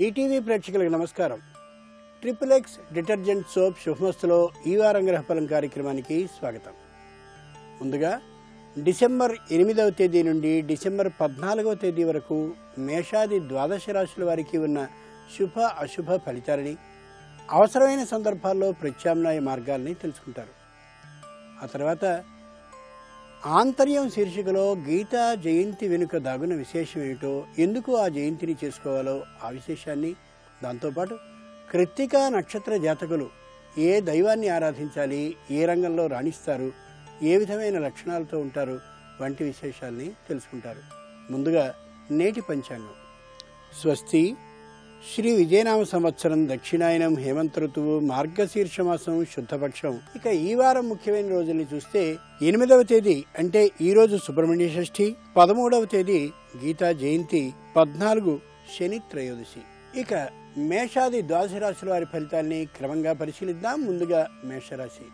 ETV ప్రేక్షకులకు నమస్కారం. Triple X detergent soap శుభమస్తులో ఈ వారం గ్రహఫలం కార్యక్రమానికి స్వాగతం. ముందుగా డిసెంబర్ 8వ తేదీ నుండి డిసెంబర్ 14వ తేదీ వరకు మేషాది ద్వాదశ రాశుల వారికి ఉన్న శుభ అశుభ ఫలితాలని, అవసరమైన సందర్భాల్లో ప్రత్యామ్నాయ మార్గాల్ని తెలుసుకుంటారు. ఆ తర్వాత ఆంతర్యం శీర్షికలో గీతా జయంతి వెనుక దాగున్న విశేషం ఏమిటో, ఎందుకు ఆ జయంతిని చేసుకోవాలో ఆ విశేషాన్ని, దాంతోపాటు కృత్తికా నక్షత్ర జాతకులు ఏ దైవాన్ని ఆరాధించాలి, ఏ రంగంలో రాణిస్తారు, ఏ విధమైన లక్షణాలతో ఉంటారు వంటి విశేషాల్ని తెలుసుకుంటారు. ముందుగా నేటి పంచాంగం. స్వస్తి శ్రీ విజయనామ సంవత్సరం దక్షిణాయనం హేమంత ఋతువు మార్గశీర్షమాసం శుద్ధపక్షం. ఇక ఈ వారం ముఖ్యమైన రోజుల్ని చూస్తే 8వ తేదీ అంటే ఈ రోజు సుబ్రహ్మణ్య షష్ఠి, 13వ తేదీ గీతా జయంతి, 14 శని త్రయోదశి. ఇక మేషాది ద్వాదశ రాశుల వారి ఫలితాల్ని క్రమంగా పరిశీలిద్దాం. ముందుగా మేషరాశి.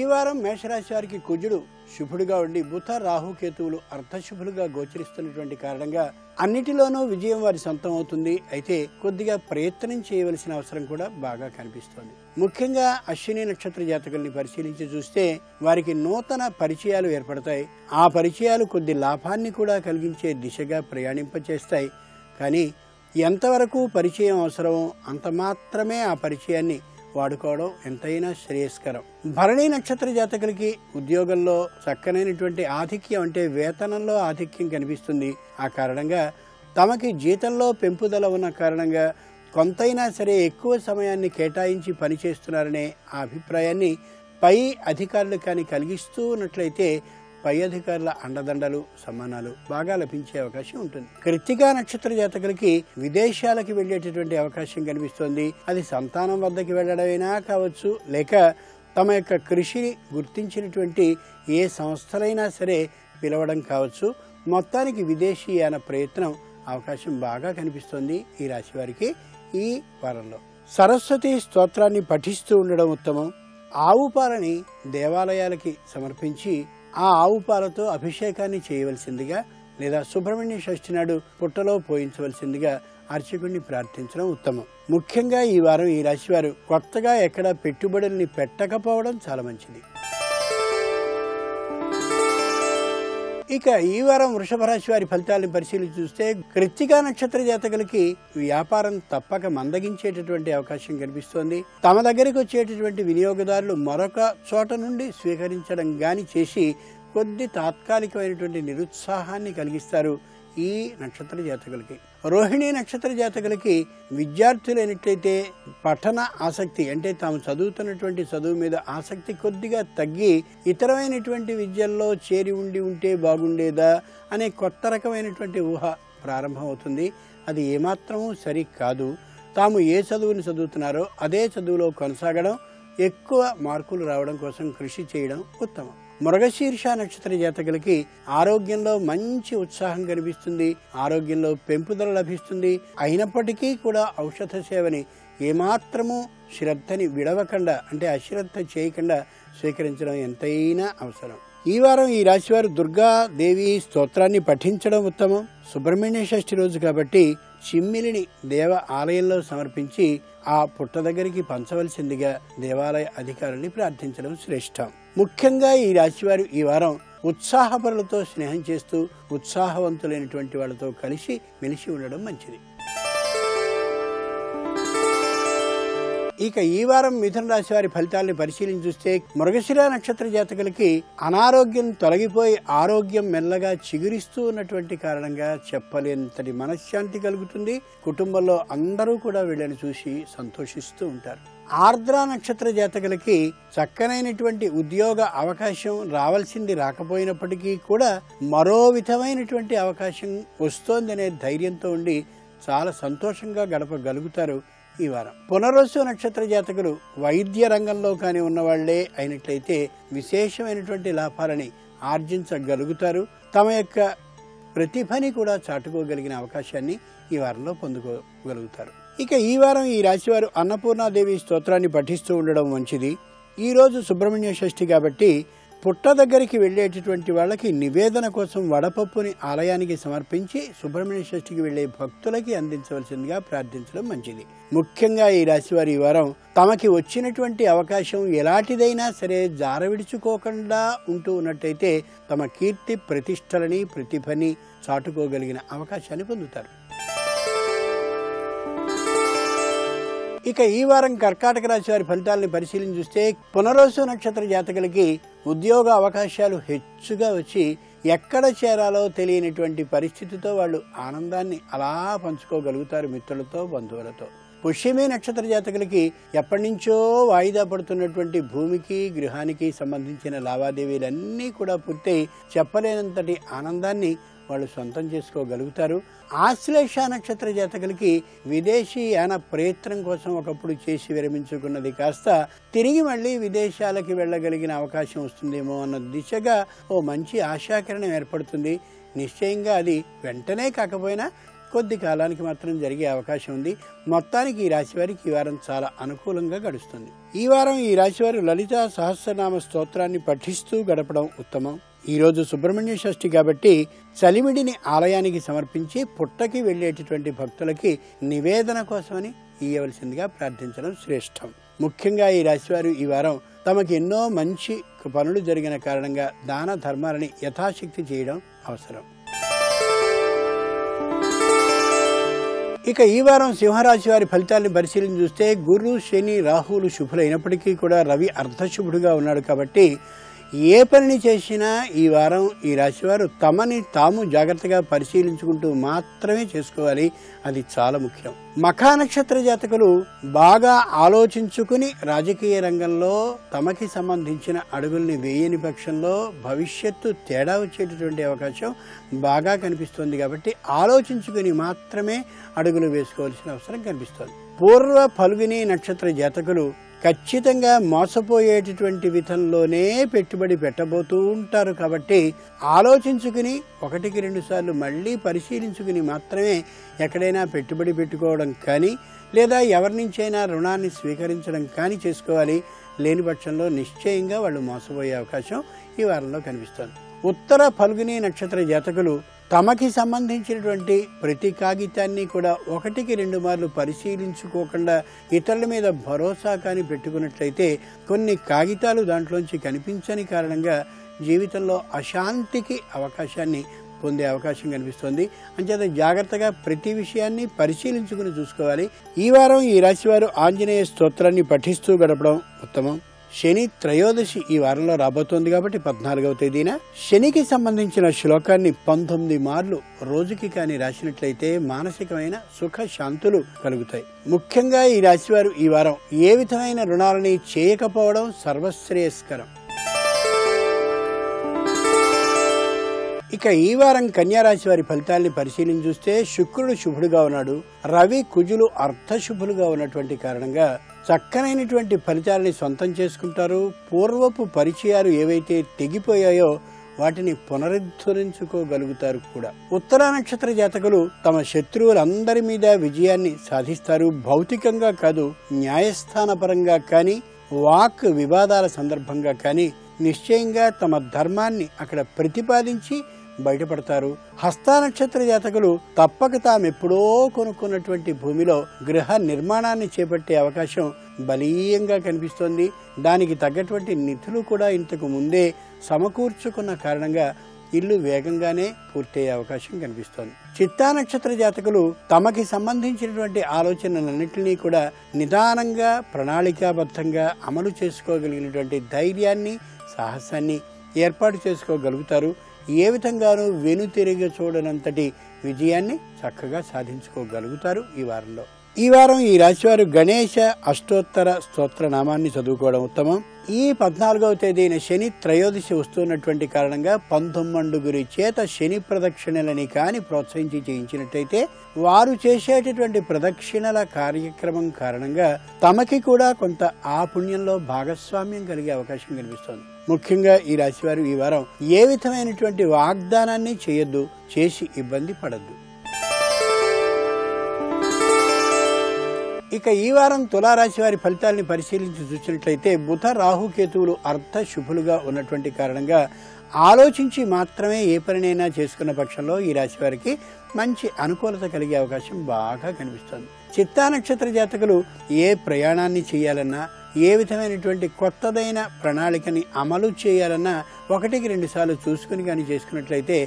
ఈ వారం మేషరాశి వారికి కుజుడు శుభుడుగా ఉండి బుధ రాహుకేతువులు అర్ధశుభులుగా గోచరిస్తున్నటువంటి కారణంగా అన్నిటిలోనూ విజయం వారి సొంతం అవుతుంది. అయితే కొద్దిగా ప్రయత్నం చేయవలసిన అవసరం కూడా బాగా కనిపిస్తోంది. ముఖ్యంగా అశ్విని నక్షత్ర జాతకుల్ని పరిశీలించి చూస్తే వారికి నూతన పరిచయాలు ఏర్పడతాయి. ఆ పరిచయాలు కొద్ది లాభాన్ని కూడా కలిగించే దిశగా ప్రయాణింపచేస్తాయి. కానీ ఎంతవరకు పరిచయం అవసరమో అంత మాత్రమే ఆ పరిచయాన్ని వాడుకోవడం ఎంతైనా శ్రేయస్కరం. భరణి నక్షత్ర జాతకులకి ఉద్యోగంలో చక్కనైనటువంటి ఆధిక్యం అంటే వేతనంలో ఆధిక్యం కనిపిస్తుంది. ఆ కారణంగా తమకి జీతంలో పెంపుదల ఉన్న కారణంగా కొంతైనా సరే ఎక్కువ సమయాన్ని కేటాయించి పనిచేస్తున్నారనే ఆ అభిప్రాయాన్ని పై అధికారులు కానీ కలిగిస్తూ ఉన్నట్లయితే పై అధికారుల అండదండలు సమ్మానాలు బాగా లభించే అవకాశం ఉంటుంది. కృత్తికా నక్షత్ర జాతకులకి విదేశాలకు వెళ్లేటటువంటి అవకాశం కనిపిస్తోంది. అది సంతానం వద్దకి వెళ్లడమైనా కావచ్చు, లేక తమ యొక్క కృషిని గుర్తించినటువంటి ఏ సంస్థలైనా సరే పిలవడం కావచ్చు. మొత్తానికి విదేశీయాన ప్రయత్నం అవకాశం బాగా కనిపిస్తోంది ఈ రాశి వారికి ఈ వారంలో. సరస్వతి స్తోత్రాన్ని పఠిస్తూ ఉండడం ఉత్తమం. ఆవు పాలని దేవాలయాలకి సమర్పించి ఆ ఆవు పాలతో అభిషేకాన్ని చేయవలసిందిగా, లేదా సుబ్రహ్మణ్య షష్ఠి నాడు పుట్టలో పోయించవలసిందిగా అర్చకుడిని ప్రార్థించడం ఉత్తమం. ముఖ్యంగా ఈ వారం ఈ రాశి వారు కొత్తగా ఎక్కడ పెట్టుబడుల్ని పెట్టకపోవడం చాలా మంచిది. ఇక ఈ వారం వృషభ రాశి వారి ఫలితాలను పరిశీలించి చూస్తే కృత్తికా నక్షత్ర జాతకులకి వ్యాపారం తప్పక మందగించేటటువంటి అవకాశం కనిపిస్తోంది. తమ దగ్గరికి వచ్చేటటువంటి వినియోగదారులు మరొక చోట నుండి స్వీకరించడం గాని చేసి కొద్ది తాత్కాలికమైనటువంటి నిరుత్సాహాన్ని కలిగిస్తారు ఈ నక్షత్ర జాతకులకి. రోహిణి నక్షత్ర జాతకులకి విద్యార్థులైనట్లయితే పఠన ఆసక్తి అంటే తాము చదువుతున్నటువంటి చదువు మీద ఆసక్తి కొద్దిగా తగ్గి ఇతరమైనటువంటి విద్యల్లో చేరి ఉంటే బాగుండేదా అనే కొత్త రకమైనటువంటి ఊహ ప్రారంభమవుతుంది. అది ఏమాత్రమూ సరి కాదు. తాము ఏ చదువుని చదువుతున్నారో అదే చదువులో కొనసాగడం, ఎక్కువ మార్కులు రావడం కోసం కృషి చేయడం ఉత్తమం. మృగశీర్ష నక్షత్ర జాతకులకి ఆరోగ్యంలో మంచి ఉత్సాహం కనిపిస్తుంది. ఆరోగ్యంలో పెంపుదల లభిస్తుంది. అయినప్పటికీ కూడా ఔషధ సేవని ఏమాత్రము శ్రద్ధని విడవకుండా అంటే అశ్రద్ధ చేయకుండా స్వీకరించడం ఎంతైనా అవసరం. ఈ వారం ఈ రాశివారు దుర్గాదేవి స్తోత్రాన్ని పఠించడం ఉత్తమం. సుబ్రహ్మణ్య షష్ఠి రోజు కాబట్టి చిమ్మిలిని దేవ ఆలయంలో సమర్పించి ఆ పుట్ట దగ్గరికి పంచవలసిందిగా దేవాలయ అధికారుల్ని ప్రార్థించడం శ్రేష్టం. ముఖ్యంగా ఈ రాశివారు ఈ వారం ఉత్సాహపరులతో స్నేహం చేస్తూ ఉత్సాహవంతులైనటువంటి వాళ్ళతో కలిసి మెలిసి ఉండడం మంచిది. ఇక ఈ వారం మిథున రాశి వారి ఫలితాలను పరిశీలించి చూస్తే మృగశిర నక్షత్ర జాతకులకి అనారోగ్యం తొలగిపోయి ఆరోగ్యం మెల్లగా చిగురిస్తూ ఉన్నటువంటి కారణంగా చెప్పలేనంతటి మనశ్శాంతి కలుగుతుంది. కుటుంబంలో అందరూ కూడా వీళ్ళని చూసి సంతోషిస్తూ ఉంటారు. ఆర్ద్ర నక్షత్ర జాతకులకి చక్కనైనటువంటి ఉద్యోగ అవకాశం రావాల్సింది రాకపోయినప్పటికీ కూడా మరో విధమైనటువంటి అవకాశం వస్తోందనే ధైర్యంతో ఉండి చాలా సంతోషంగా గడపగలుగుతారు ఈ వారం. పునర్వసు నక్షత్ర జాతకులు వైద్య రంగంలో కానీ ఉన్నవాళ్లే అయినట్లయితే విశేషమైనటువంటి లాభాలని ఆర్జించగలుగుతారు. తమ యొక్క ప్రతిభని కూడా చాటుకోగలిగిన అవకాశాన్ని ఈ వారంలో పొందుకోగలుగుతారు. ఇక ఈ వారం ఈ రాశివారు అన్నపూర్ణాదేవి స్తోత్రాన్ని పఠిస్తూ ఉండడం మంచిది. ఈ రోజు సుబ్రహ్మణ్య షష్ఠి కాబట్టి పుట్ట దగ్గరికి వెళ్ళేటటువంటి వాళ్ళకి నివేదన కోసం వడపప్పుని ఆలయానికి సమర్పించి సుబ్రహ్మణ్య షష్ఠికి వెళ్లే భక్తులకి అందించవలసిందిగా ప్రార్థించడం మంచిది. ముఖ్యంగా ఈ రాశివారి ఈ వారం తమకి వచ్చినటువంటి అవకాశం ఎలాంటిదైనా సరే జారవిడుచుకోకుండా ఉంటూ ఉన్నట్టయితే తమ కీర్తి ప్రతిష్టలని ప్రతిభని చాటుకోగలిగిన అవకాశాన్ని పొందుతారు. ఇక ఈ వారం కర్కాటక రాశి వారి ఫలితాలను పరిశీలించి చూస్తే పునర్వసు నక్షత్ర జాతకులకి ఉద్యోగ అవకాశాలు హెచ్చుగా వచ్చి ఎక్కడ చేరాలో తెలియనటువంటి పరిస్థితితో వాళ్ళు ఆనందాన్ని అలా పంచుకోగలుగుతారు మిత్రులతో, బంధువులతో. పుష్యమి నక్షత్ర జాతకులకి ఎప్పటి నుంచో వాయిదా పడుతున్నటువంటి భూమికి, గృహానికి సంబంధించిన లావాదేవీలన్నీ కూడా పూర్తయి చెప్పలేనంతటి ఆనందాన్ని వాళ్ళు సొంతం చేసుకోగలుగుతారు. ఆశ్లేష నక్షత్ర జాతకులకి విదేశీ యాన ప్రయత్నం కోసం ఒకప్పుడు చేసి విరమించుకున్నది కాస్త తిరిగి మళ్ళీ విదేశాలకి వెళ్ళగలిగిన అవకాశం వస్తుందేమో అన్న దిశగా ఓ మంచి ఆశాకిరణం ఏర్పడుతుంది. నిశ్చయంగా అది వెంటనే కాకపోయినా కొద్ది కాలానికి మాత్రం జరిగే అవకాశం ఉంది. మొత్తానికి ఈ రాశివారికి ఈ వారం చాలా అనుకూలంగా గడుస్తుంది. ఈ వారం ఈ రాశివారు లలితా సహస్రనామ స్తోత్రాన్ని పఠిస్తూ గడపడం ఉత్తమం. ఈరోజు సుబ్రహ్మణ్య షష్ఠి కాబట్టి చలిమిడిని ఆలయానికి సమర్పించి పుట్టకి వెళ్ళేటటువంటి భక్తులకి నివేదన కోసమని ఇయ్యవలసిందిగా ప్రార్థించడం శ్రేష్టం. ముఖ్యంగా ఈ రాశివారు ఈ వారం తమకు ఎన్నో మంచి పనులు జరిగిన కారణంగా దాన ధర్మాలని యథాశక్తి చేయడం అవసరం. ఇక ఈ వారం సింహరాశి వారి ఫలితాలను పరిశీలించి చూస్తే గురు, శని, రాహువులు శుభులైనప్పటికీ కూడా రవి అర్ధశుభుడుగా ఉన్నాడు కాబట్టి ఏ పనిని చేసినా ఈ వారం ఈ రాశివారు తమని తాము జాగ్రత్తగా పరిశీలించుకుంటూ మాత్రమే చేసుకోవాలి. అది చాలా ముఖ్యం. మఖా నక్షత్ర జాతకులు బాగా ఆలోచించుకుని రాజకీయ రంగంలో తమకి సంబంధించిన అడుగుల్ని వేయని పక్షంలో భవిష్యత్తు తేడా వచ్చేటటువంటి అవకాశం బాగా కనిపిస్తుంది. కాబట్టి ఆలోచించుకుని మాత్రమే అడుగులు వేసుకోవాల్సిన అవసరం కనిపిస్తుంది. పూర్వ ఫల్గుని నక్షత్ర జాతకులు ఖచ్చితంగా మోసపోయేటటువంటి విధంలోనే పెట్టుబడి పెట్టబోతూ ఉంటారు. కాబట్టి ఆలోచించుకుని 1-2 సార్లు మళ్ళీ పరిశీలించుకుని మాత్రమే ఎక్కడైనా పెట్టుబడి పెట్టుకోవడం కానీ లేదా ఎవరి నుంచైనా రుణాన్ని స్వీకరించడం కానీ చేసుకోవాలి. లేని పక్షంలో నిశ్చయంగా వాళ్ళు మోసపోయే అవకాశం ఈ వారంలో కనిపిస్తుంది. ఉత్తర ఫల్గుని నక్షత్ర జాతకులు తమకి సంబంధించినటువంటి ప్రతి కాగితాన్ని కూడా 1-2 మార్లు పరిశీలించుకోకుండా ఇతరుల మీద భరోసా కానీ పెట్టుకున్నట్లయితే కొన్ని కాగితాలు దాంట్లోంచి కనిపించని కారణంగా జీవితంలో అశాంతికి అవకాశాన్ని పొందే అవకాశం కనిపిస్తుంది. అంచేత జాగ్రత్తగా ప్రతి విషయాన్ని పరిశీలించుకుని చూసుకోవాలి. ఈ వారం ఈ రాశివారు ఆంజనేయ స్తోత్రాన్ని పఠిస్తూ గడపడం ఉత్తమం. శని త్రయోదశి ఈ వారంలో రాబోతోంది కాబట్టి 14వ తేదీన శనికి సంబంధించిన శ్లోకాన్ని 19 మార్లు రోజుకి కానీ రాసినట్లయితే మానసికమైన సుఖ శాంతులు కలుగుతాయి. ముఖ్యంగా ఈ రాశివారు ఈ వారం ఏ విధమైన రుణాలని చేయకపోవడం సర్వశ్రేయస్కరం. ఇక ఈ వారం కన్యారాశి వారి ఫలితాల్ని పరిశీలించి చూస్తే శుక్రుడు శుభుడుగా ఉన్నాడు, రవి, కుజులు అర్ధశుభులుగా ఉన్నటువంటి కారణంగా చక్కనైనటువంటి ఫలితాలని సొంతం చేసుకుంటారు. పూర్వపు పరిచయాలు ఏవైతే తెగిపోయాయో వాటిని పునరుద్ధరించుకోగలుగుతారు కూడా. ఉత్తర నక్షత్ర జాతకులు తమ శత్రువులందరి మీద విజయాన్ని సాధిస్తారు. భౌతికంగా కాదు, న్యాయస్థానపరంగా కానీ వాక్ వివాదాల సందర్భంగా కానీ నిశ్చయంగా తమ ధర్మాన్ని అక్కడ ప్రతిపాదించి బయటపడతారు. హస్త నక్షత్ర జాతకులు తప్పక తామెప్పుడో కొనుక్కున్నటువంటి భూమిలో గృహ నిర్మాణాన్ని చేపట్టే అవకాశం బలీయంగా కనిపిస్తోంది. దానికి తగ్గటువంటి నిధులు కూడా ఇంతకు ముందే సమకూర్చుకున్న కారణంగా ఇల్లు వేగంగానే పూర్తయ్యే అవకాశం కనిపిస్తోంది. చిత్తా నక్షత్ర జాతకులు తమకి సంబంధించినటువంటి ఆలోచనలన్నింటినీ కూడా నిదానంగా ప్రణాళికాబద్ధంగా అమలు చేసుకోగలిగినటువంటి ధైర్యాన్ని, సాహసాన్ని ఏర్పాటు చేసుకోగలుగుతారు. ఏ విధంగానూ వెనుతిరిగి చూడనంతటి విజయాన్ని చక్కగా సాధించుకోగలుగుతారు ఈ వారంలో. ఈ వారం ఈ రాశివారు గణేశ అష్టోత్తర స్తోత్ర నామాన్ని చదువుకోవడం ఉత్తమం. ఈ 14వ తేదీన శని త్రయోదశి వస్తున్నటువంటి కారణంగా 19 చేత శని ప్రదక్షిణలని కాని ప్రోత్సహించి చేయించినట్టయితే వారు చేసేటటువంటి ప్రదక్షిణల కార్యక్రమం కారణంగా తమకి కూడా కొంత ఆ పుణ్యంలో భాగస్వామ్యం కలిగే అవకాశం కనిపిస్తోంది. ముఖ్యంగా ఈ రాశివారు ఈ వారం ఏ విధమైనటువంటి వాగ్దానాన్ని చేయొద్దు, చేసి ఇబ్బంది పడద్దు. ఇక ఈ వారం తులారాశి వారి ఫలితాలని పరిశీలించి చూసినట్లయితే బుధ రాహుకేతువులు అర్ధ శుభులుగా ఉన్నటువంటి కారణంగా ఆలోచించి మాత్రమే ఏ పనినైనా చేసుకున్న పక్షంలో ఈ రాశి వారికి మంచి అనుకూలత కలిగే అవకాశం బాగా కనిపిస్తుంది. చిత్తా నక్షత్ర జాతకులు ఏ ప్రయాణాన్ని చేయాలన్నా, ఏ విధమైనటువంటి కొత్తదైన ప్రణాళికని అమలు చేయాలన్నా 1-2 సార్లు చూసుకుని కానీ చేసుకున్నట్లయితే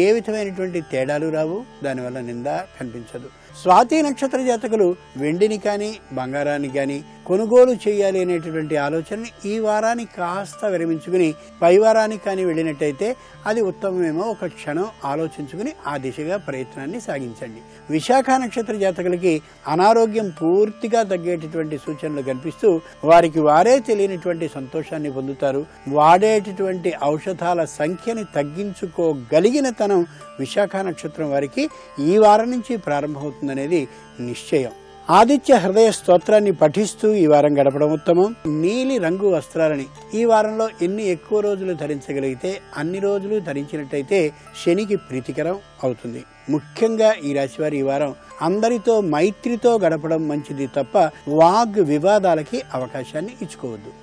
ఏ విధమైనటువంటి తేడాలు రావు, దానివల్ల నింద కనిపించదు. స్వాతి నక్షత్ర జాతకులు వెండిని కానీ బంగారాన్ని కానీ కొనుగోలు చేయాలి అనేటటువంటి ఆలోచనని ఈ వారానికి కాస్త విరమించుకుని పై వారానికి కానీ వెళ్ళినట్టయితే అది ఉత్తమమేమో ఒక క్షణం ఆలోచించుకుని ఆ దిశగా ప్రయత్నాన్ని సాగించండి. విశాఖ నక్షత్ర జాతకులకి అనారోగ్యం పూర్తిగా తగ్గేటటువంటి సూచనలు కనిపిస్తూ వారికి వారే తెలియనటువంటి సంతోషాన్ని పొందుతారు. వాడేటటువంటి ఔషధాల సంఖ్యని తగ్గించుకోగలిగిన తనం విశాఖ నక్షత్రం వారికి ఈ వారం నుంచి ప్రారంభమవుతుందనేది నిశ్చయం. ఆదిత్య హృదయ స్తోత్రాన్ని పఠిస్తూ ఈ వారం గడపడం ఉత్తమం. నీలి రంగు వస్త్రాలని ఈ వారంలో ఎన్ని ఎక్కువ రోజులు ధరించగలిగితే అన్ని రోజులు ధరించినట్టయితే శనికి ప్రీతికరం అవుతుంది. ముఖ్యంగా ఈ రాశివారి ఈ వారం అందరితో మైత్రితో గడపడం మంచిది తప్ప వాగ్ వివాదాలకి అవకాశాన్ని ఇచ్చుకోవద్దు.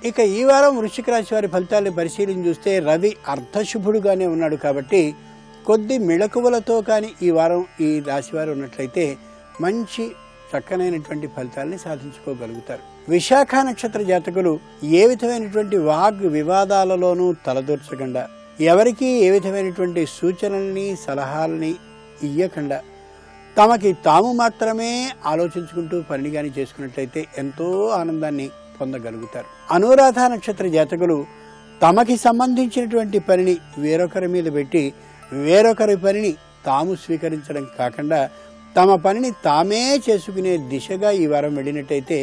ఇక ఈ వారం వృశ్చిక రాశి వారి ఫలితాలను పరిశీలించి చూస్తే రవి అర్ధశుభుడుగానే ఉన్నాడు కాబట్టి కొద్ది మెళకువలతో కానీ ఈ వారం ఈ రాశివారు ఉన్నట్లయితే మంచి చక్కనైనటువంటి ఫలితాలని సాధించుకోగలుగుతారు. విశాఖ నక్షత్ర జాతకులు ఏ విధమైనటువంటి వాగ్ వివాదాలలోనూ తలదూర్చకుండా, ఎవరికి ఏ విధమైనటువంటి సూచనల్ని సలహాలని ఇయ్యకుండా తమకి తాము మాత్రమే ఆలోచించుకుంటూ పనిని కానీ చేసుకున్నట్లయితే ఎంతో ఆనందాన్ని పొందగలుగుతారు. అనురాధ నక్షత్ర జాతకులు తమకి సంబంధించినటువంటి పనిని వేరొకరి మీద పెట్టి వేరొకరి పనిని తాము స్వీకరించడం కాకుండా తమ పనిని తామే చేసుకునే దిశగా ఈ వారం వెళ్ళినట్టయితే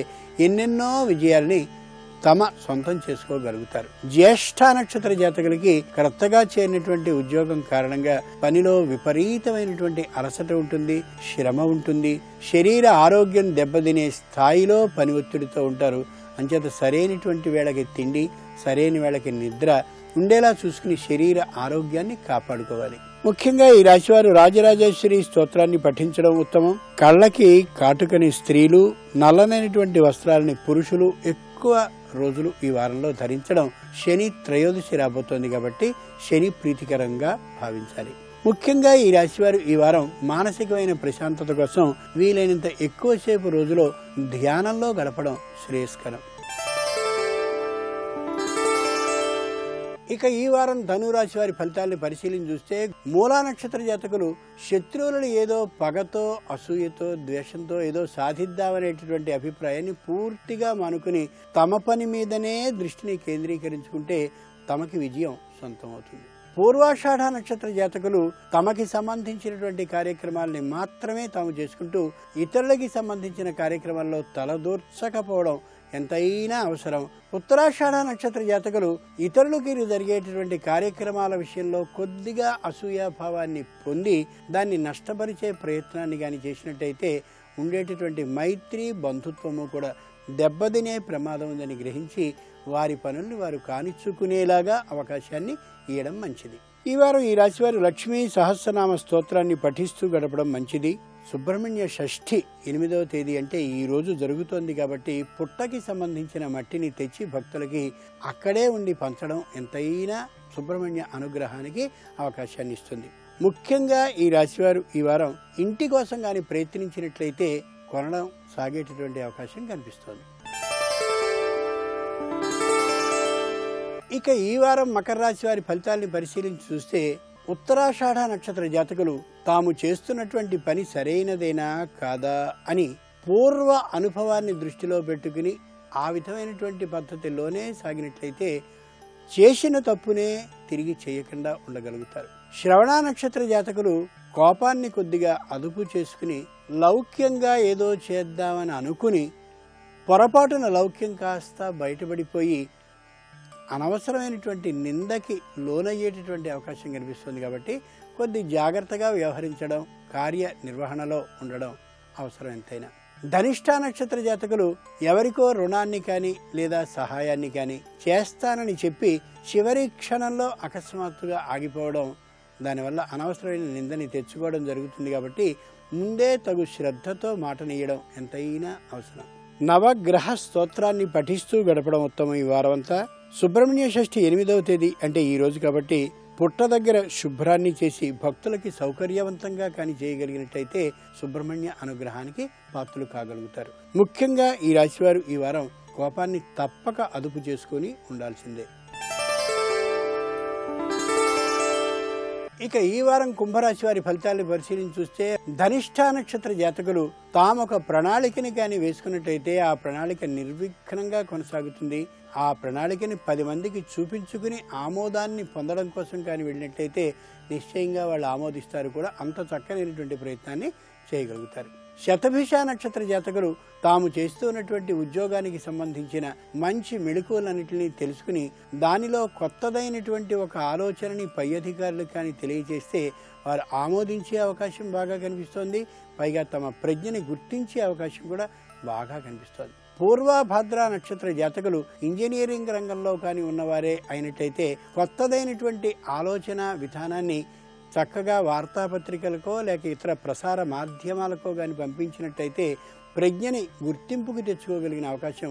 ఎన్నెన్నో విజయాల్ని తమ సొంతం చేసుకోగలుగుతారు. జ్యేష్ఠ నక్షత్ర జాతకులకి కొత్తగా చేరినటువంటి ఉద్యోగం కారణంగా పనిలో విపరీతమైనటువంటి అలసట ఉంటుంది, శ్రమ ఉంటుంది, శరీర ఆరోగ్యం దెబ్బతినే స్థాయిలో పని ఒత్తిడితో ఉంటారు. అంచేత సరైనటువంటి వేళకి తిండి, సరైన వేళకి నిద్ర ఉండేలా చూసుకుని శరీర ఆరోగ్యాన్ని కాపాడుకోవాలి. ముఖ్యంగా ఈ రాశివారు రాజరాజేశ్వరి స్తోత్రాన్ని పఠించడం ఉత్తమం. కళ్ళకి కాటుకని స్త్రీలు, నల్లనైనటువంటి వస్త్రాలని పురుషులు ఎక్కువ రోజులు ఈ వారంలో ధరించడం శని త్రయోదశి రాబోతోంది కాబట్టి శని ప్రీతికరంగా భావించాలి. ముఖ్యంగా ఈ రాశివారు ఈ వారం మానసికమైన ప్రశాంతత కోసం వీలైనంత ఎక్కువసేపు రోజులో ధ్యానంలో గడపడం శ్రేయస్కరం. ఇక ఈ వారం ధనురాశి వారి ఫలితాలను పరిశీలించి చూస్తే మూలా నక్షత్ర జాతకులు శత్రువులను ఏదో పగతో, అసూయతో, ద్వేషంతో ఏదో సాధిద్దామనేటటువంటి అభిప్రాయాన్ని పూర్తిగా మానుకుని తమ పని మీదనే దృష్టిని కేంద్రీకరించుకుంటే తమకి విజయం సొంతమవుతుంది. పూర్వాషాఢ నక్షత్ర జాతకులు తమకి సంబంధించినటువంటి కార్యక్రమాలని మాత్రమే తాము చేసుకుంటూ ఇతరులకి సంబంధించిన కార్యక్రమాల్లో తలదూర్చకపోవడం ఎంతైనా అవసరం. ఉత్తరాషాఢ నక్షత్ర జాతకులు ఇతరులకి జరిగేటటువంటి కార్యక్రమాల విషయంలో కొద్దిగా అసూయాభావాన్ని పొంది దాన్ని నష్టపరిచే ప్రయత్నాన్ని కానీ చేసినట్టయితే ఉండేటటువంటి మైత్రి, బంధుత్వము కూడా దెబ్బతినే ప్రమాదం ఉందని గ్రహించి వారి పనుల్ని వారు కానిచ్చుకునేలాగా అవకాశాన్ని ఇవ్వడం మంచిది. ఈ వారం ఈ రాశివారు లక్ష్మీ సహస్రనామ స్తోత్రాన్ని పఠిస్తూ గడపడం మంచిది. సుబ్రహ్మణ్య షష్ఠి 8వ తేదీ అంటే ఈ రోజు జరుగుతోంది కాబట్టి పుట్టకి సంబంధించిన మట్టిని తెచ్చి భక్తులకి అక్కడే ఉండి పంచడం ఎంతైనా సుబ్రహ్మణ్య అనుగ్రహానికి అవకాశాన్ని ఇస్తుంది. ముఖ్యంగా ఈ రాశివారు ఈ వారం ఇంటి కోసం కానీ ప్రయత్నించినట్లయితే కొనడం సాగేటటువంటి అవకాశం కనిపిస్తోంది. ఇక ఈ వారం మకర రాశి వారి ఫలితాలని పరిశీలించి చూస్తే ఉత్తరాషాఢ నక్షత్ర జాతకులు తాము చేస్తున్నటువంటి పని సరైనదేనా కాదా అని పూర్వ అనుభవాన్ని దృష్టిలో పెట్టుకుని ఆ విధమైనటువంటి పద్ధతిలోనే సాగినట్లయితే చేసిన తప్పునే తిరిగి చేయకుండా ఉండగలుగుతారు. శ్రవణ నక్షత్ర జాతకులు కోపాన్ని కొద్దిగా అదుపు చేసుకుని లౌక్యంగా ఏదో చేద్దామని అనుకుని పొరపాటున లౌక్యం కాస్త బయటపడిపోయి అనవసరమైనటువంటి నిందకి లోనయ్యేటటువంటి అవకాశం కనిపిస్తుంది. కాబట్టి కొద్ది జాగ్రత్తగా వ్యవహరించడం, కార్య నిర్వహణలో ఉండడం అవసరం ఎంతైనా. ధనిష్ఠ నక్షత్ర జాతకులు ఎవరికో రుణాన్ని కానీ లేదా సహాయాన్ని కానీ చేస్తానని చెప్పి చివరి క్షణంలో అకస్మాత్తుగా ఆగిపోవడం దానివల్ల అనవసరమైన నిందని తెచ్చుకోవడం జరుగుతుంది. కాబట్టి ముందే తగు శ్రద్ధతో మాటనీయడం ఎంతైనా అవసరం. నవగ్రహ స్తోత్రాన్ని పఠిస్తూ గడపడం ఉత్తమం. ఈ వారం అంతా సుబ్రహ్మణ్య షష్ఠి 8వ తేదీ అంటే ఈ రోజు కాబట్టి పుట్ట దగ్గర శుభ్రాన్ని చేసి భక్తులకి సౌకర్యవంతంగా కానీ చేయగలిగినట్టయితే సుబ్రహ్మణ్య అనుగ్రహానికి పాత్రలు కాగలుగుతారు. ముఖ్యంగా ఈ రాశివారు ఈ వారం కోపాన్ని తప్పక అదుపు చేసుకుని ఉండాల్సిందే. ఇక ఈ వారం కుంభరాశి వారి ఫలితాలను పరిశీలించి చూస్తే ధనిష్ఠా నక్షత్ర జాతకులు తామొక ప్రణాళికని కానీ వేసుకున్నట్టయితే ఆ ప్రణాళిక నిర్విఘ్నంగా కొనసాగుతుంది. ఆ ప్రణాళికని 10 మందికి చూపించుకుని ఆమోదాన్ని పొందడం కోసం కానీ వెళ్ళినట్టయితే నిశ్చయంగా వాళ్ళు ఆమోదిస్తారు కూడా. అంత చక్కనైనటువంటి ప్రయత్నాన్ని చేయగలుగుతారు. శతభిష నక్షత్ర జాతకులు తాము చేస్తున్నటువంటి ఉద్యోగానికి సంబంధించిన మంచి మెళకువలన్నింటినీ తెలుసుకుని దానిలో కొత్తదైనటువంటి ఒక ఆలోచనని పై అధికారులకు కానీ తెలియజేస్తే వారు ఆమోదించే అవకాశం బాగా కనిపిస్తోంది. పైగా తమ ప్రజ్ఞని గుర్తించే అవకాశం కూడా బాగా కనిపిస్తోంది. పూర్వభద్ర నక్షత్ర జాతకులు ఇంజనీరింగ్ రంగంలో కానీ ఉన్నవారే అయినట్టయితే కొత్తదైనటువంటి ఆలోచన విధానాన్ని చక్కగా వార్తాపత్రికలకో లేక ఇతర ప్రసార మాధ్యమాలకో కానీ పంపించినట్టయితే ప్రజ్ఞని గుర్తింపుకు తెచ్చుకోగలిగిన అవకాశం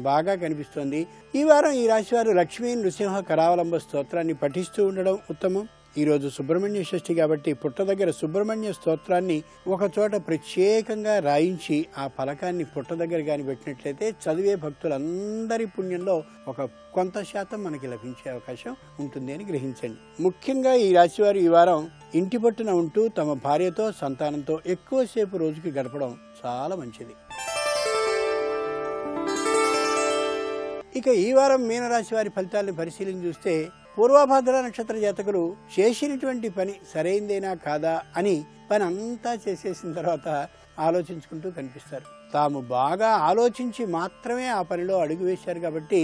బాగా కనిపిస్తోంది. ఈ వారం ఈ రాశివారు లక్ష్మీ నృసింహ కరావలంబ స్తోత్రాన్ని పఠిస్తూ ఉండడం ఉత్తమం. ఈరోజు సుబ్రహ్మణ్య షష్ఠి కాబట్టి పుట్ట దగ్గర సుబ్రహ్మణ్య స్తోత్రాన్ని ఒక చోట ప్రత్యేకంగా రాయించి ఆ ఫలకాన్ని పుట్ట దగ్గర కానీ పెట్టినట్లయితే చదివే భక్తులందరి పుణ్యంలో ఒక కొంత శాతం మనకి లభించే అవకాశం ఉంటుంది అని గ్రహించండి. ముఖ్యంగా ఈ రాశివారు ఈ వారం ఇంటి పట్టున ఉంటూ తమ భార్యతో సంతానంతో ఎక్కువసేపు రోజుకి గడపడం చాలా మంచిది. ఇక ఈ వారం మీనరాశి వారి ఫలితాలను పరిశీలించి చూస్తే పూర్వభద్ర నక్షత్ర జాతకులు చేసినటువంటి పని సరైందేనా కాదా అని పని అంతా చేసేసిన తర్వాత ఆలోచించుకుంటూ కనిపిస్తారు. తాము బాగా ఆలోచించి మాత్రమే ఆ పనిలో అడుగు వేశారు కాబట్టి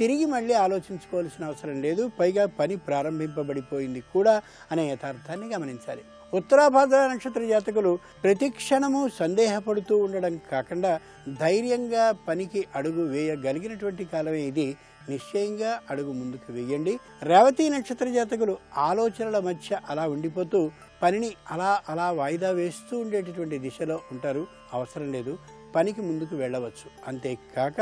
తిరిగి మళ్ళీ ఆలోచించుకోవాల్సిన అవసరం లేదు. పైగా పని ప్రారంభింపబడిపోయింది కూడా అనే యథార్థాన్ని గమనించాలి. ఉత్తరాభాద్ర నక్షత్ర జాతకులు ప్రతి క్షణము సందేహపడుతూ ఉండడం కాకుండా ధైర్యంగా పనికి అడుగు వేయగలిగినటువంటి కాలమే ఇది. నిశ్చయంగా అడుగు ముందుకు వేయండి. రేవతి నక్షత్ర జాతకులు ఆలోచనల మధ్య అలా ఉండిపోతూ పనిని అలా వాయిదా వేస్తూ ఉండేటటువంటి దిశలో ఉంటారు. అవసరం లేదు, పనికి ముందుకు వెళ్ళవచ్చు. అంతేకాక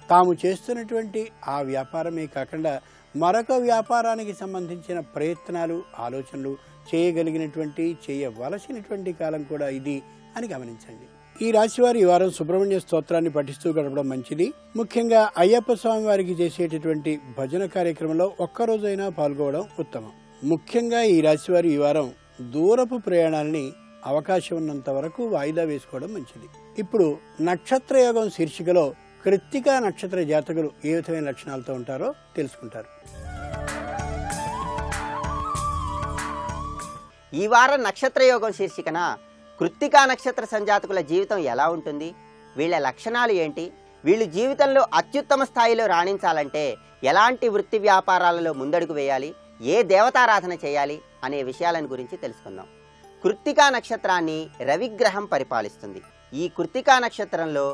తాము చేస్తున్నటువంటి ఆ వ్యాపారమే కాకుండా మరొక వ్యాపారానికి సంబంధించిన ప్రయత్నాలు ఆలోచనలు చేయవలసినటువంటి కాలం కూడా ఇది అని గమనించండి. ఈ రాశివారు ఈ వారం సుబ్రహ్మణ్య స్తోత్రాన్ని పఠిస్తూ గడపడం మంచిది. ముఖ్యంగా అయ్యప్ప స్వామి వారికి చేసేటటువంటి భజన కార్యక్రమంలో ఒక్కరోజైనా పాల్గొనడం ఉత్తమం. ముఖ్యంగా ఈ రాశివారు ఈ వారం దూరపు ప్రయాణాలని అవకాశం ఉన్నంత వరకు వాయిదా వేసుకోవడం మంచిది. ఇప్పుడు నక్షత్ర యోగం శీర్షికలో కృత్తికా నక్షత్ర జాతకులు ఏ విధమైన లక్షణాలతో ఉంటారో తెలుసుకుంటారు. ఈ వారం నక్షత్ర యోగం శీర్షికన కృత్తికా నక్షత్ర సంజాతకుల జీవితం ఎలా ఉంటుంది, వీళ్ళ లక్షణాలు ఏంటి, వీళ్ళు జీవితంలో అత్యుత్తమ స్థాయిలో రాణించాలంటే ఎలాంటి వృత్తి వ్యాపారాలలో ముందడుగు వేయాలి, ఏ దేవతారాధన చేయాలి అనే విషయాలను గురించి తెలుసుకుందాం. కృత్తికా నక్షత్రాన్ని రవిగ్రహం పరిపాలిస్తుంది. ఈ కృత్తికా నక్షత్రంలో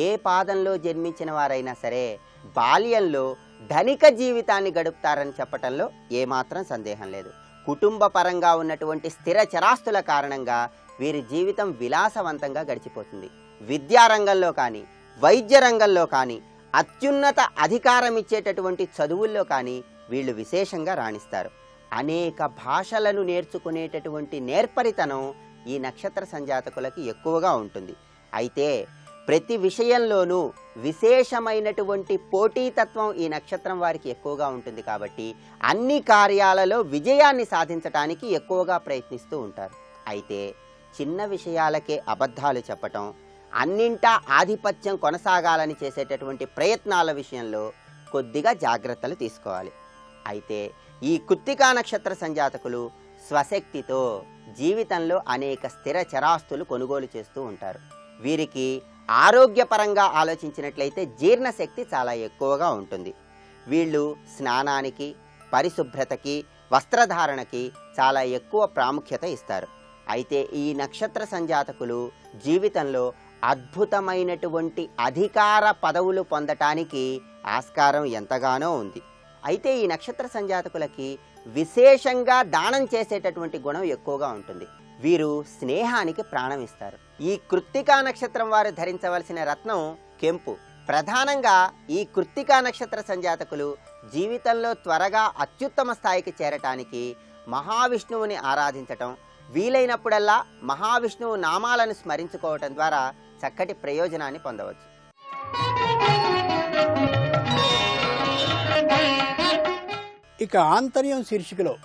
ఏ పాదంలో జన్మించిన వారైనా సరే బాల్యంలో ధనిక జీవితాన్ని గడుపుతారని చెప్పటంలో ఏమాత్రం సందేహం లేదు. కుటుంబ పరంగా ఉన్నటువంటి స్థిర చరాస్తుల కారణంగా వీరి జీవితం విలాసవంతంగా గడిచిపోతుంది. విద్యారంగంలో కానీ వైద్య రంగంలో కానీ అత్యున్నత అధికారం ఇచ్చేటటువంటి చదువుల్లో కానీ వీళ్ళు విశేషంగా రాణిస్తారు. అనేక భాషలను నేర్చుకునేటటువంటి నేర్పరితనం ఈ నక్షత్ర సంజాతకులకి ఎక్కువగా ఉంటుంది. అయితే ప్రతి విషయంలోనూ విశేషమైనటువంటి పోటీతత్వం ఈ నక్షత్రం వారికి ఎక్కువగా ఉంటుంది. కాబట్టి అన్ని కార్యాలలో విజయాన్ని సాధించడానికి ఎక్కువగా ప్రయత్నిస్తూ ఉంటారు. అయితే చిన్న విషయాలకే అబద్ధాలు చెప్పటం, అన్నింటా ఆధిపత్యం కొనసాగాలని చేసేటటువంటి ప్రయత్నాల విషయంలో కొద్దిగా జాగ్రత్తలు తీసుకోవాలి. అయితే ఈ కృత్తికా నక్షత్ర సంజాతకులు స్వశక్తితో జీవితంలో అనేక స్థిర చరాస్తులు కొనుగోలు చేస్తూ ఉంటారు. వీరికి ఆరోగ్యపరంగా ఆలోచించినట్లయితే జీర్ణశక్తి చాలా ఎక్కువగా ఉంటుంది. వీళ్ళు స్నానానికి, పరిశుభ్రతకి, వస్త్రధారణకి చాలా ఎక్కువ ప్రాముఖ్యత ఇస్తారు. అయితే ఈ నక్షత్ర సంజాతకులు జీవితంలో అద్భుతమైనటువంటి అధికార పదవులు పొందటానికి ఆస్కారం ఎంతగానో ఉంది. అయితే ఈ నక్షత్ర సంజాతకులకి విశేషంగా దానం చేసేటటువంటి గుణం ఎక్కువగా ఉంటుంది. వీరు స్నేహానికి ప్రాణం ఇస్తారు. ఈ కృత్తికా నక్షత్రం వారు ధరించవలసిన రత్నం కెంపు. ప్రధానంగా ఈ కృత్తికా నక్షత్ర సంజాతకులు జీవితంలో త్వరగా అత్యుత్తమ స్థాయికి చేరటానికి మహావిష్ణువుని ఆరాధించటం, వీలైనప్పుడల్లా మహావిష్ణువు నామాలను స్మరించుకోవటం ద్వారా చక్కటి ప్రయోజనాన్ని పొందవచ్చు. ఇక ఆంతర్యం శీర్షికలో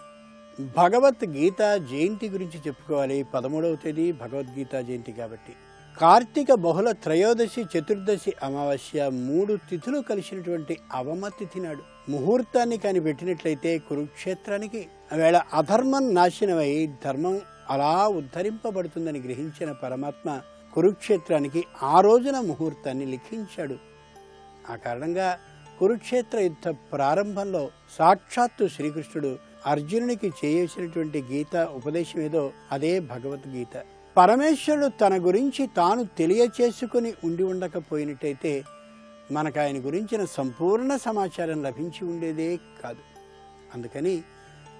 భగవద్గీత జయంతి గురించి చెప్పుకోవాలి. 13వ తేదీ భగవద్గీత జయంతి కాబట్టి కార్తీక బహుళ త్రయోదశి, చతుర్దశి, అమావాస్య 3 తిథులు కలిసినటువంటి అవమ తిథి నాడు ముహూర్తాన్ని కాని పెట్టినట్లయితే కురుక్షేత్రానికి ఆవేళ అధర్మం నాశనమై ధర్మం అలా ఉద్ధరింపబడుతుందని గ్రహించిన పరమాత్మ కురుక్షేత్రానికి ఆ రోజున ముహూర్తాన్ని లిఖించాడు. ఆ కారణంగా కురుక్షేత్ర యుద్ధ ప్రారంభంలో సాక్షాత్తు శ్రీకృష్ణుడు అర్జునునికి చేసినటువంటి గీత ఉపదేశం ఏదో అదే భగవద్గీత. పరమేశ్వరుడు తన గురించి తాను తెలియచేసుకుని ఉండి ఉండకపోయినట్టయితే మనకు ఆయన గురించిన సంపూర్ణ సమాచారం లభించి ఉండేదే కాదు. అందుకని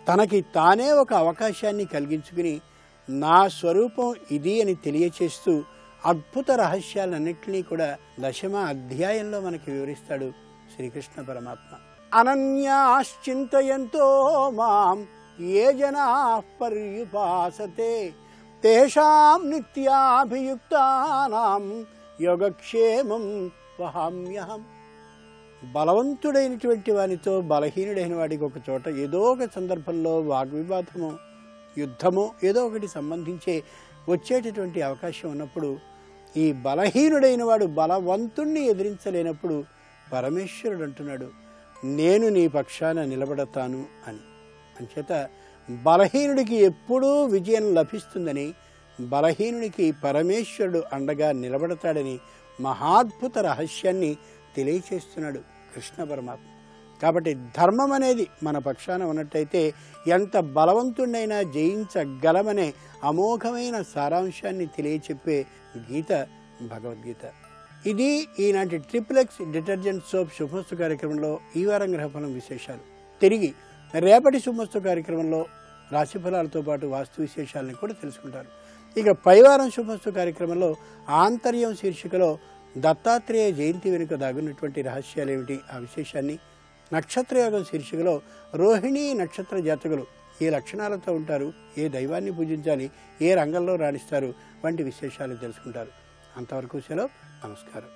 తనకి తానే ఒక అవకాశాన్ని కలిగించుకుని నా స్వరూపం ఇది అని తెలియచేస్తూ అద్భుత రహస్యాలన్నింటినీ కూడా 10వ అధ్యాయంలో మనకి వివరిస్తాడు శ్రీకృష్ణ పరమాత్మ. అనన్యాశ్చింతయంతో మాం ఏ జనాః పర్యుపాసతే తేషాం నిత్యాభియుక్తానాం యోగక్షేమం వహామ్యహం. బలవంతుడైనటువంటి వానితో బలహీనుడైన వాడికి ఒక చోట ఏదో ఒక సందర్భంలో వాగ్వివాదమో యుద్ధమో ఏదో ఒకటి సంబంధించే వచ్చేటటువంటి అవకాశం ఉన్నప్పుడు ఈ బలహీనుడైన వాడు బలవంతుణ్ణి ఎదిరించలేనప్పుడు పరమేశ్వరుడు అంటున్నాడు, నేను నీ పక్షాన నిలబడతాను అని. అంచేత బలహీనుడికి ఎప్పుడూ విజయం లభిస్తుందని, బలహీనుడికి పరమేశ్వరుడు అండగా నిలబడతాడని మహాద్భుత రహస్యాన్ని తెలియచేస్తున్నాడు కృష్ణ పరమాత్మ. కాబట్టి ధర్మం అనేది మన పక్షాన ఉన్నట్టయితే ఎంత బలవంతుడైనా జయించగలమనే అమోఘమైన సారాంశాన్ని తెలియచెప్పే గీత భగవద్గీత. ఇది ఈనాటి XXX డిటర్జెంట్ సోప్ శుభమస్తు కార్యక్రమంలో ఈ వారం గ్రహఫలం విశేషాలు. తిరిగి రేపటి శుభమస్తు కార్యక్రమంలో రాశిఫలాలతో పాటు వాస్తు విశేషాలను కూడా తెలుసుకుంటారు. ఇక పైవారం శుభమస్తు కార్యక్రమంలో ఆంతర్యం శీర్షికలో దత్తాత్రేయ జయంతి వెనుక దాగున్నటువంటి రహస్యాలు ఏమిటి ఆ విశేషాన్ని, నక్షత్రయోగం శీర్షికలో రోహిణీ నక్షత్ర జాతకులు ఏ లక్షణాలతో ఉంటారు, ఏ దైవాన్ని పూజించాలి, ఏ రంగంలో రాణిస్తారు వంటి విశేషాలు తెలుసుకుంటారు. అంతవరకు సెలవు. నమస్కారం.